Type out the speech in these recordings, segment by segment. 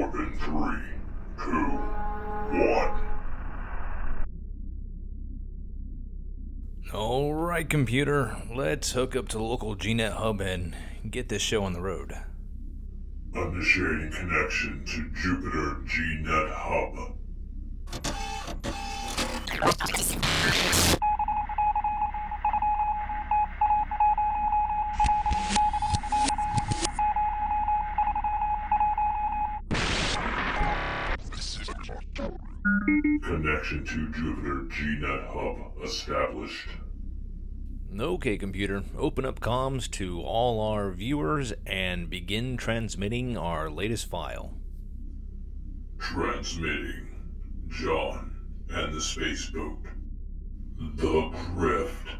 in 3, 2, 1. Alright, computer, let's hook up to the local GNet hub and get this show on the road. Initiating connection to Jupiter GNet Hub. Connection to Jupiter GNet Hub established. Okay, computer, open up comms to all our viewers and begin transmitting our latest file. Transmitting John and the spaceboat. The Grift.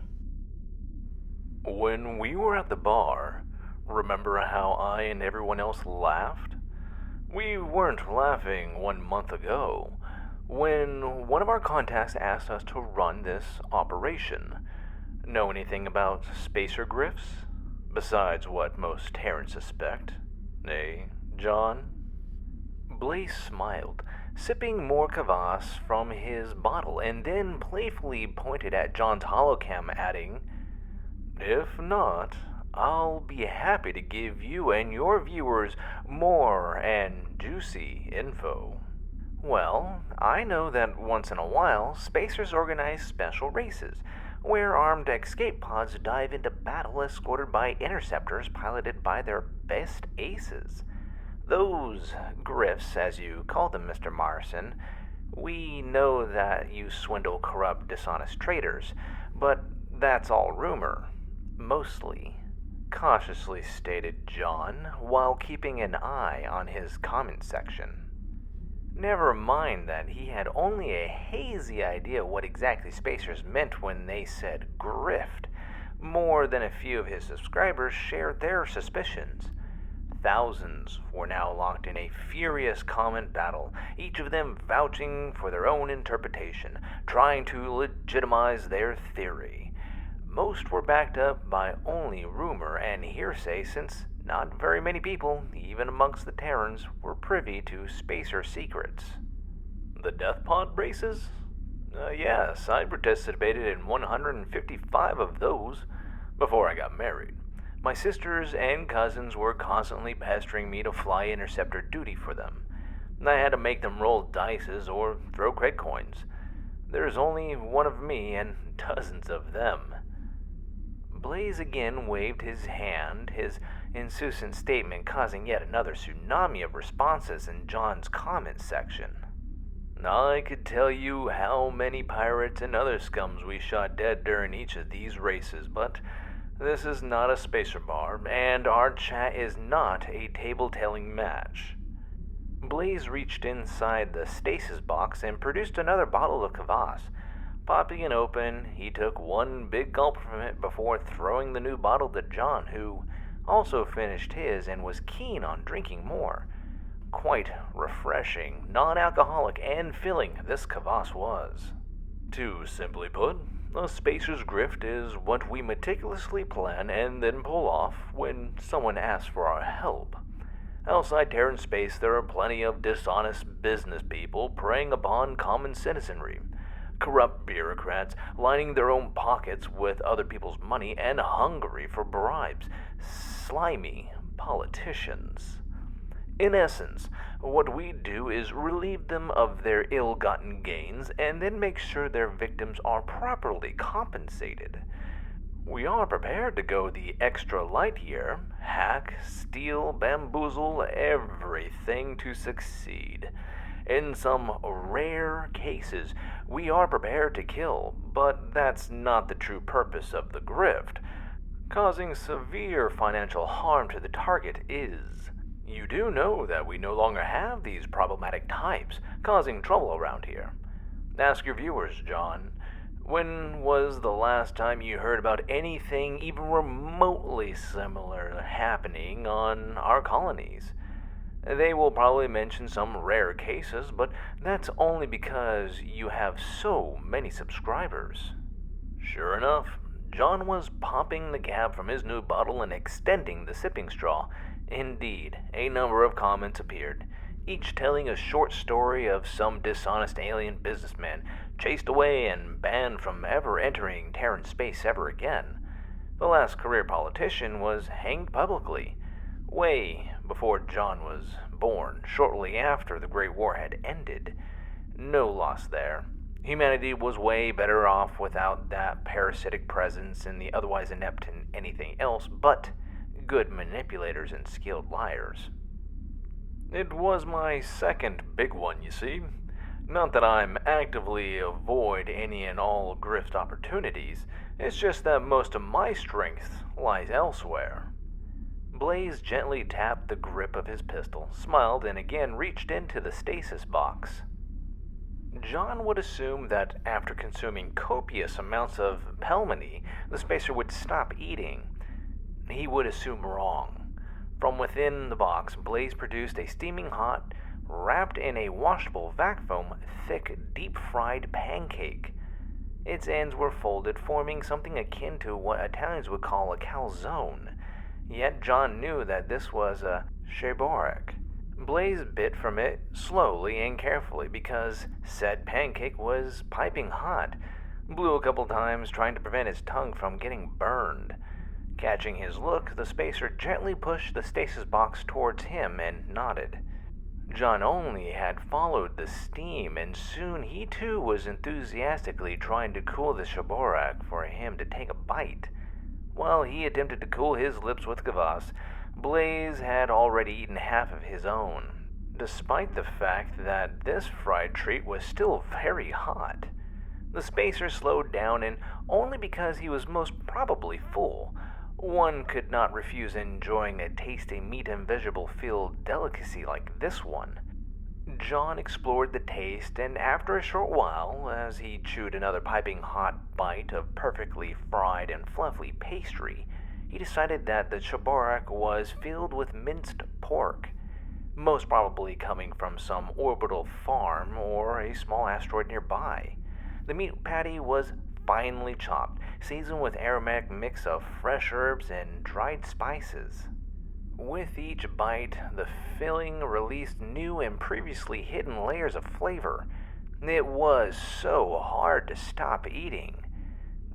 When we were at the bar, remember how I and everyone else laughed? We weren't laughing 1 month ago, when one of our contacts asked us to run this operation. Know anything about spacer grifts? Besides what most Terrans suspect. Eh, John? Blaze smiled, sipping more kvass from his bottle, and then playfully pointed at John's holocam, adding, "If not, I'll be happy to give you and your viewers more and juicy info." Well, I know that once in a while, spacers organize special races, where armed escape pods dive into battle escorted by interceptors piloted by their best aces. Those grifts, as you call them, Mr. Morrison, we know that you swindle, corrupt, dishonest traders, but that's all rumor. Mostly. Cautiously stated John, while keeping an eye on his comment section. Never mind that he had only a hazy idea what exactly spacers meant when they said grift. More than a few of his subscribers shared their suspicions. Thousands were now locked in a furious comment battle, each of them vouching for their own interpretation, trying to legitimize their theory. Most were backed up by only rumor and hearsay, since not very many people, even amongst the Terrans, were privy to spacer secrets. The death pod races? Yes, I participated in 155 of those before I got married. My sisters and cousins were constantly pestering me to fly interceptor duty for them. I had to make them roll dices or throw cred coins. There's only one of me and dozens of them. Blaze again waved his hand, his insouciant statement causing yet another tsunami of responses in John's comment section. I could tell you how many pirates and other scums we shot dead during each of these races, but this is not a spacer bar, and our chat is not a table-telling match. Blaze reached inside the stasis box and produced another bottle of kvass. Popping it open, he took one big gulp from it before throwing the new bottle to John, who also finished his and was keen on drinking more. Quite refreshing, non-alcoholic, and filling this kvass was. To simply put, a spacer's grift is what we meticulously plan and then pull off when someone asks for our help. Outside Terran space, there are plenty of dishonest business people preying upon common citizenry. Corrupt bureaucrats lining their own pockets with other people's money and hungry for bribes. Slimy politicians. In essence, what we do is relieve them of their ill-gotten gains and then make sure their victims are properly compensated. We are prepared to go the extra light here, hack, steal, bamboozle, everything to succeed. In some rare cases, we are prepared to kill, but that's not the true purpose of the grift. Causing severe financial harm to the target is. You do know that we no longer have these problematic types causing trouble around here. Ask your viewers, John. When was the last time you heard about anything even remotely similar happening on our colonies? They will probably mention some rare cases, but that's only because you have so many subscribers. Sure enough, John was popping the cap from his new bottle and extending the sipping straw. Indeed, a number of comments appeared. each telling a short story of some dishonest alien businessman chased away and banned from ever entering Terran space ever again. The last career politician was hanged publicly, way before John was born, shortly after the Great War had ended. No loss there. Humanity was way better off without that parasitic presence and the otherwise inept in anything else but good manipulators and skilled liars. It was my second big one, you see. Not that I'm actively avoid any and all grift opportunities, it's just that most of my strength lies elsewhere. Blaze gently tapped the grip of his pistol, smiled, and again reached into the stasis box. John would assume that after consuming copious amounts of pelmani, the spacer would stop eating. He would assume wrong. From within the box, Blaze produced a steaming hot, wrapped in a washable vac foam, thick, deep-fried pancake. Its ends were folded, forming something akin to what Italians would call a calzone. Yet John knew that this was a shibboleth. Blaze bit from it slowly and carefully because said pancake was piping hot. Blew a couple times, trying to prevent his tongue from getting burned. Catching his look, the spacer gently pushed the stasis box towards him and nodded. John only had followed the steam, and soon he too was enthusiastically trying to cool the shibboleth for him to take a bite. While he attempted to cool his lips with kvass, Blaze had already eaten half of his own, despite the fact that this fried treat was still very hot. The spacer slowed down, and only because he was most probably full. One could not refuse enjoying a tasty meat and vegetable-filled delicacy like this one. John explored the taste, and after a short while, as he chewed another piping hot bite of perfectly fried and fluffy pastry, he decided that the shibboleth was filled with minced pork, most probably coming from some orbital farm or a small asteroid nearby. The meat patty was finely chopped, seasoned with aromatic mix of fresh herbs and dried spices. With each bite, the filling released new and previously hidden layers of flavor. It was so hard to stop eating.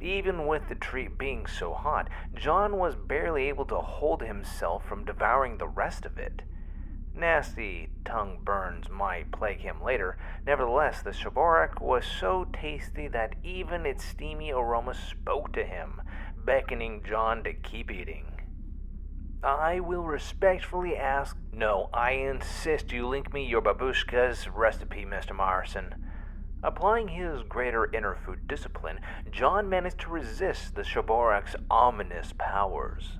Even with the treat being so hot, John was barely able to hold himself from devouring the rest of it. Nasty tongue burns might plague him later. Nevertheless, the shibboleth was so tasty that even its steamy aroma spoke to him, beckoning John to keep eating. I will respectfully ask, no, I insist you link me your babushka's recipe, Mr. Morrison. Applying his greater inner food discipline, John managed to resist the shibboleth's ominous powers.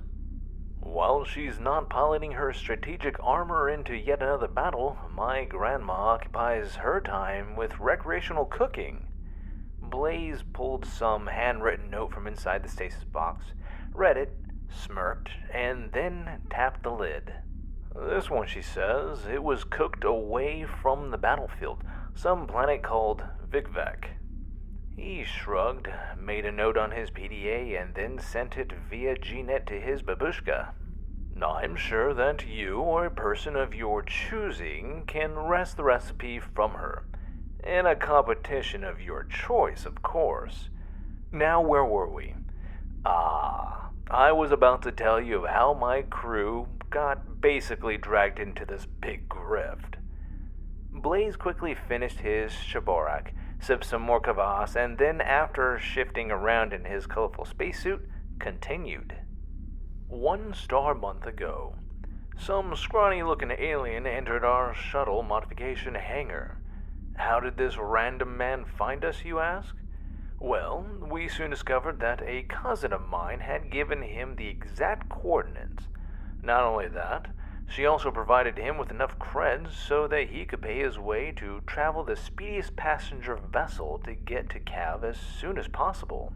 While she's not piloting her strategic armor into yet another battle, my grandma occupies her time with recreational cooking. Blaze pulled some handwritten note from inside the stasis box, read it, smirked, and then tapped the lid. This one, she says, it was cooked away from the battlefield, some planet called Vikvek. He shrugged, made a note on his PDA, and then sent it via GNet to his babushka. I'm sure that you or a person of your choosing can wrest the recipe from her. In a competition of your choice, of course. Now, where were we? I was about to tell you of how my crew got basically dragged into this big grift. Blaze quickly finished his shibboleth, sipped some more kvass, and then, after shifting around in his colorful spacesuit, continued. 1 star month ago, some scrawny-looking alien entered our shuttle modification hangar. How did this random man find us, you ask? Well, we soon discovered that a cousin of mine had given him the exact coordinates. Not only that, she also provided him with enough creds so that he could pay his way to travel the speediest passenger vessel to get to Cav as soon as possible.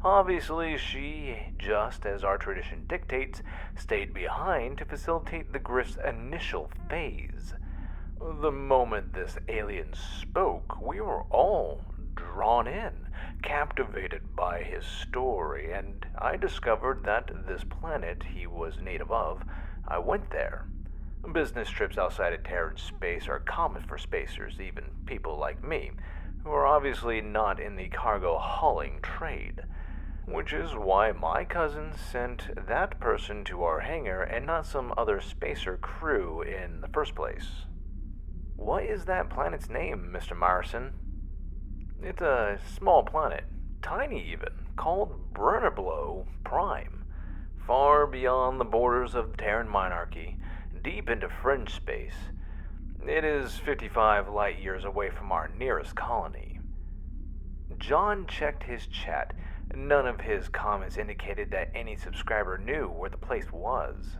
Obviously, she, just as our tradition dictates, stayed behind to facilitate the Grift's initial phase. The moment this alien spoke, we were all drawn in, captivated by his story, and I discovered that this planet he was native of, I went there. Business trips outside of Terran space are common for spacers, even people like me, who are obviously not in the cargo hauling trade. Which is why my cousin sent that person to our hangar and not some other spacer crew in the first place. What is that planet's name, Mr. Morrison? It's a small planet, tiny even, called Brunnerblow Prime, far beyond the borders of the Terran monarchy, deep into fringe space. It is 55 light years away from our nearest colony. John checked his chat. None of his comments indicated that any subscriber knew where the place was.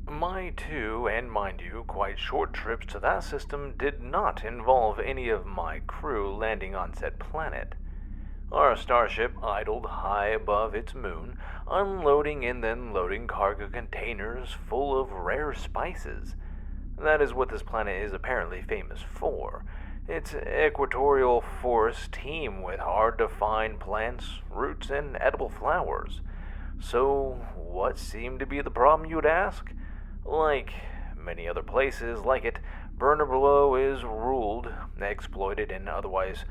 My two, and mind you, quite short trips to that system did not involve any of my crew landing on said planet. Our starship idled high above its moon, unloading and then loading cargo containers full of rare spices. That is what this planet is apparently famous for. Its equatorial forest teem with hard-to-find plants, roots, and edible flowers. So, what seemed to be the problem, you'd ask? Like many other places like it, Brunnerblow is ruled, exploited, and otherwise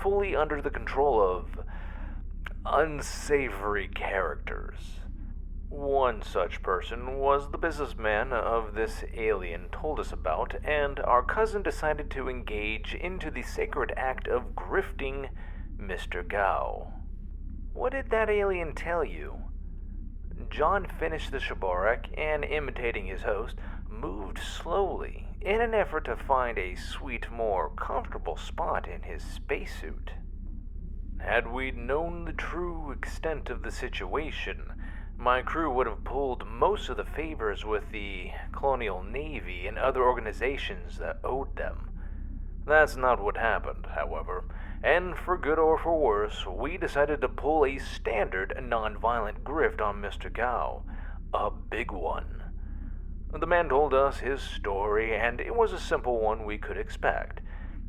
fully under the control of unsavory characters. One such person was the businessman of this alien told us about, and our cousin decided to engage into the sacred act of grifting Mr. Gao. What did that alien tell you? John finished the shibboleth and, imitating his host, moved slowly in an effort to find a sweet, more comfortable spot in his spacesuit. Had we known the true extent of the situation, my crew would have pulled most of the favors with the Colonial Navy and other organizations that owed them. That's not what happened, however, and for good or for worse, we decided to pull a standard non-violent grift on Mr. Gao, a big one. The man told us his story, and it was a simple one we could expect.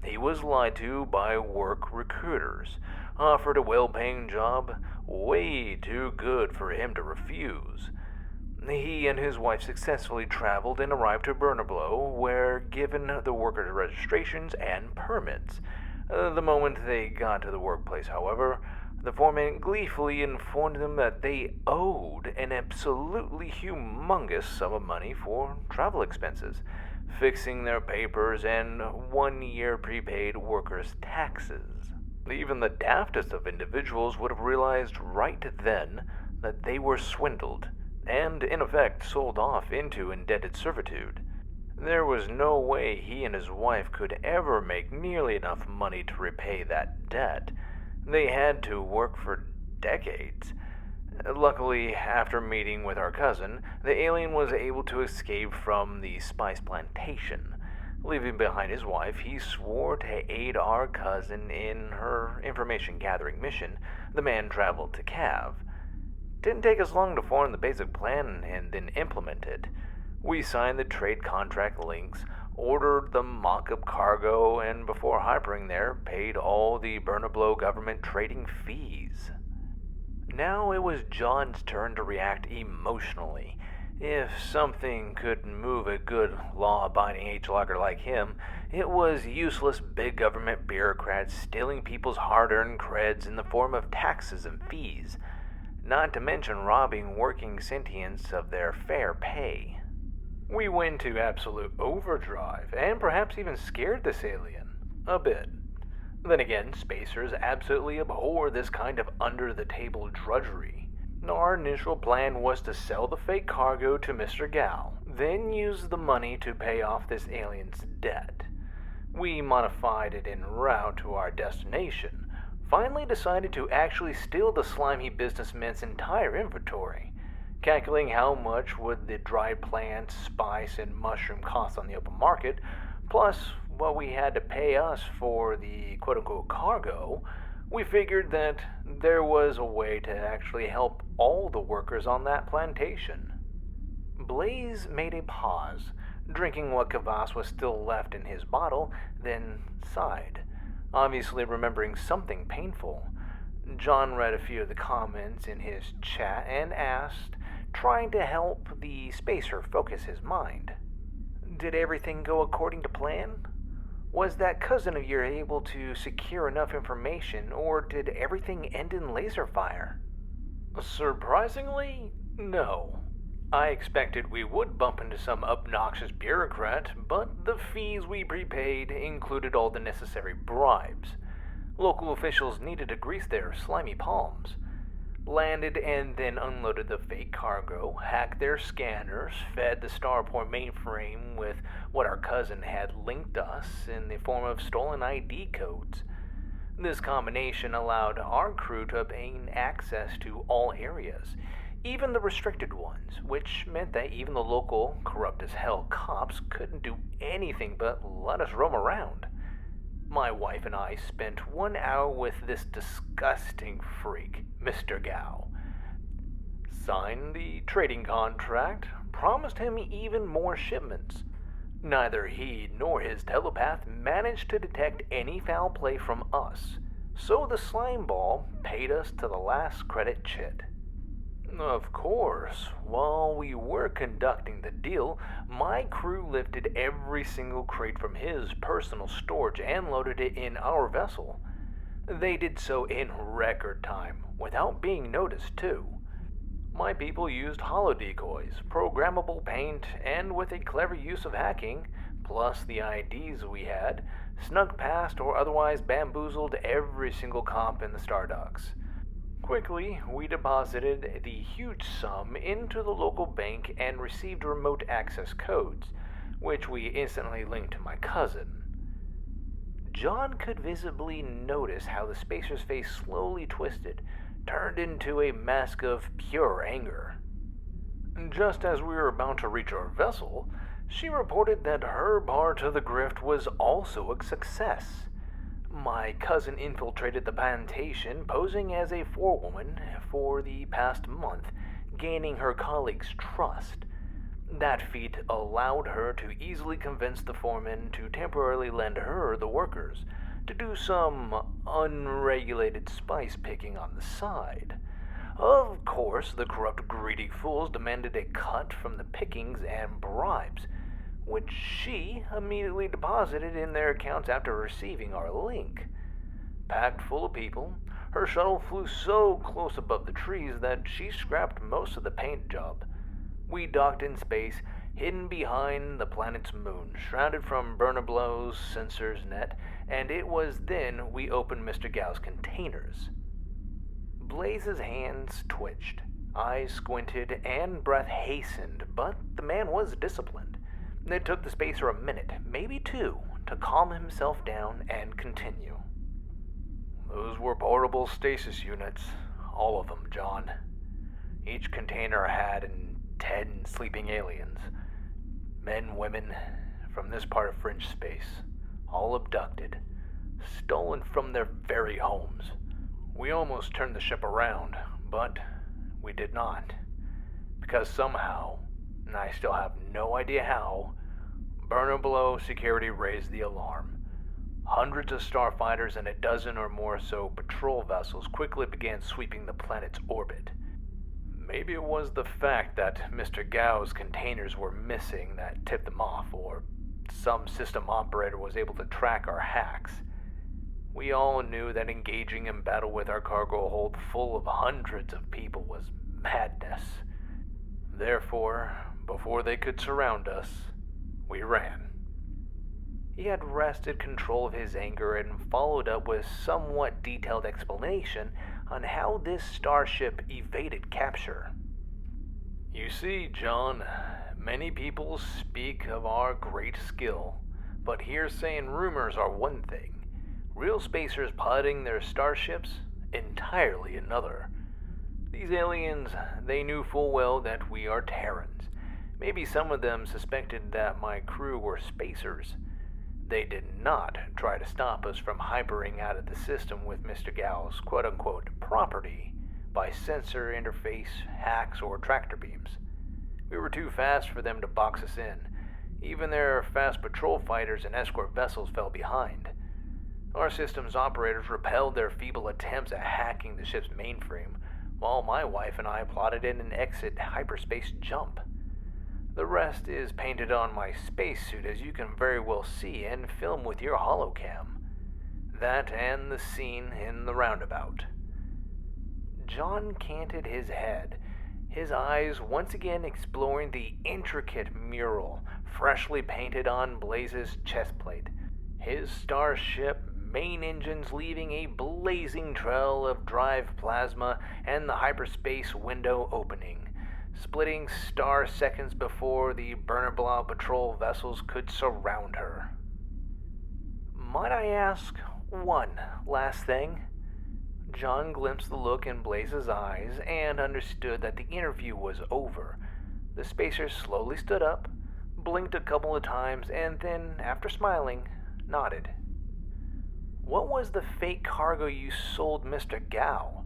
He was lied to by work recruiters, offered a well-paying job, way too good for him to refuse. He and his wife successfully traveled and arrived to Brunnerblow, where given the workers' registrations and permits. The moment they got to the workplace, however, the foreman gleefully informed them that they owed an absolutely humongous sum of money for travel expenses, fixing their papers, and 1 year prepaid workers' taxes. Even the daftest of individuals would have realized right then that they were swindled, and in effect sold off into indebted servitude. There was no way he and his wife could ever make nearly enough money to repay that debt. They had to work for decades. Luckily, after meeting with our cousin, the alien was able to escape from the spice plantation. Leaving behind his wife, he swore to aid our cousin in her information-gathering mission. The man traveled to Cav. Didn't take us long to form the basic plan and then implement it. We signed the trade contract links, ordered the mock-up cargo, and before harboring there, paid all the Brunnerblow government trading fees. Now it was John's turn to react emotionally. If something could move a good, law-abiding H-logger like him, it was useless big government bureaucrats stealing people's hard-earned creds in the form of taxes and fees, not to mention robbing working sentients of their fair pay. We went to absolute overdrive, and perhaps even scared this alien. A bit. Then again, spacers absolutely abhor this kind of under-the-table drudgery. Our initial plan was to sell the fake cargo to Mr. Gao, then use the money to pay off this alien's debt. We modified it en route to our destination, finally decided to actually steal the slimy businessman's entire inventory. Calculating how much would the dried plants, spice, and mushroom cost on the open market, plus what we had to pay us for the quote-unquote cargo, we figured that there was a way to actually help all the workers on that plantation. Blaze made a pause, drinking what kvass was still left in his bottle, then sighed, obviously remembering something painful. John read a few of the comments in his chat and asked, trying to help the spacer focus his mind. Did everything go according to plan? Was that cousin of yours able to secure enough information, or did everything end in laser fire? Surprisingly, no. I expected we would bump into some obnoxious bureaucrat, but the fees we prepaid included all the necessary bribes. Local officials needed to grease their slimy palms. Landed and then unloaded the fake cargo, hacked their scanners, fed the Starport mainframe with what our cousin had linked us in the form of stolen ID codes. This combination allowed our crew to obtain access to all areas, even the restricted ones, which meant that even the local, corrupt as hell cops couldn't do anything but let us roam around. My wife and I spent 1 hour with this disgusting freak, Mr. Gao. Signed the trading contract, promised him even more shipments. Neither he nor his telepath managed to detect any foul play from us, so the slime ball paid us to the last credit chit. Of course, while we were conducting the deal, my crew lifted every single crate from his personal storage and loaded it in our vessel. They did so in record time, without being noticed, too. My people used holo decoys, programmable paint, and with a clever use of hacking, plus the IDs we had, snuck past or otherwise bamboozled every single cop in the Stardocks. Quickly, we deposited the huge sum into the local bank and received remote access codes, which we instantly linked to my cousin. John could visibly notice how the spacer's face slowly twisted, turned into a mask of pure anger. Just as we were about to reach our vessel, she reported that her part of the grift was also a success. My cousin infiltrated the plantation, posing as a forewoman for the past month, gaining her colleagues' trust. That feat allowed her to easily convince the foreman to temporarily lend her the workers, to do some unregulated spice picking on the side. Of course, the corrupt, greedy fools demanded a cut from the pickings and bribes, which she immediately deposited in their accounts after receiving our link. Packed full of people, her shuttle flew so close above the trees that she scrapped most of the paint job. We docked in space, hidden behind the planet's moon, shrouded from Burnablow's sensors net, and it was then we opened Mr. Gao's containers. Blaze's hands twitched, eyes squinted, and breath hastened, but the man was disciplined. It took the spacer a minute, maybe two, to calm himself down and continue. Those were portable stasis units, all of them, John. Each container had 10 sleeping aliens. Men, women, from this part of fringe space, all abducted, stolen from their very homes. We almost turned the ship around, but we did not. Because somehow, and I still have no idea how, Burner-Below security raised the alarm. Hundreds of starfighters and a dozen or more so patrol vessels quickly began sweeping the planet's orbit. Maybe it was the fact that Mr. Gao's containers were missing that tipped them off, or some system operator was able to track our hacks. We all knew that engaging in battle with our cargo hold full of hundreds of people was madness. Therefore, before they could surround us, we ran. He had wrested control of his anger and followed up with somewhat detailed explanation on how this starship evaded capture. You see, John, many people speak of our great skill, but hearsay and rumors are one thing. Real spacers piloting their starships, entirely another. These aliens, they knew full well that we are Terrans. Maybe some of them suspected that my crew were spacers. They did not try to stop us from hypering out of the system with Mr. Gao's quote-unquote property by sensor interface, hacks, or tractor beams. We were too fast for them to box us in. Even their fast patrol fighters and escort vessels fell behind. Our system's operators repelled their feeble attempts at hacking the ship's mainframe, while my wife and I plotted in an exit hyperspace jump. The rest is painted on my spacesuit, as you can very well see and film with your holocam. That and the scene in the roundabout. John canted his head, his eyes once again exploring the intricate mural freshly painted on Blaze's chest plate, his starship main engines leaving a blazing trail of drive plasma and the hyperspace window opening, splitting star seconds before the Burnerblau patrol vessels could surround her. Might I ask one last thing? John glimpsed the look in Blaze's eyes and understood that the interview was over. The spacer slowly stood up, blinked a couple of times, and then, after smiling, nodded. What was the fake cargo you sold Mr. Gao?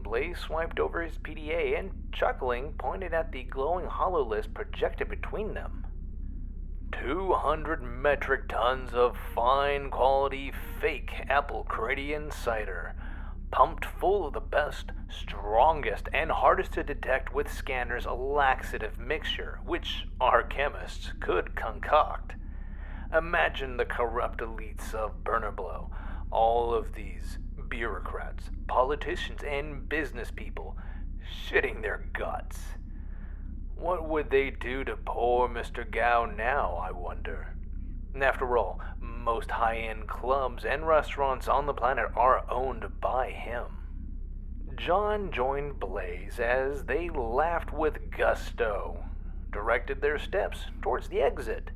Blaze swiped over his PDA and, chuckling, pointed at the glowing hololist projected between them. 200 metric tons of fine quality fake apple Canadian cider, pumped full of the best, strongest, and hardest to detect with scanners laxative mixture, which our chemists could concoct. Imagine the corrupt elites of Burnerblau, all of these bureaucrats, politicians, and business people, shitting their guts. What would they do to poor Mr. Gao now, I wonder? After all, most high-end clubs and restaurants on the planet are owned by him. John joined Blaze as they laughed with gusto, directed their steps towards the exit.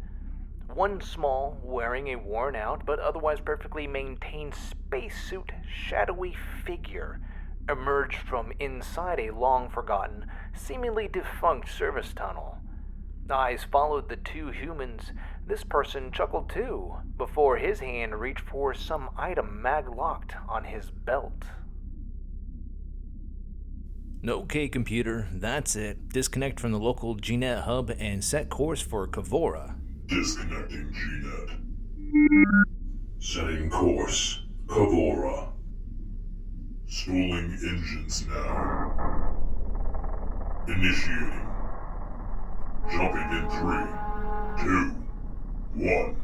One small, wearing a worn-out but otherwise perfectly maintained spacesuit shadowy figure emerged from inside a long-forgotten, seemingly defunct service tunnel. Eyes followed the two humans. This person chuckled too, before his hand reached for some item mag-locked on his belt. Okay, computer, that's it. Disconnect from the local GNet hub and set course for Kavora. Disconnecting GNet. Setting course. Kavora. Spooling engines now. Initiating. Jumping in 3, 2, 1.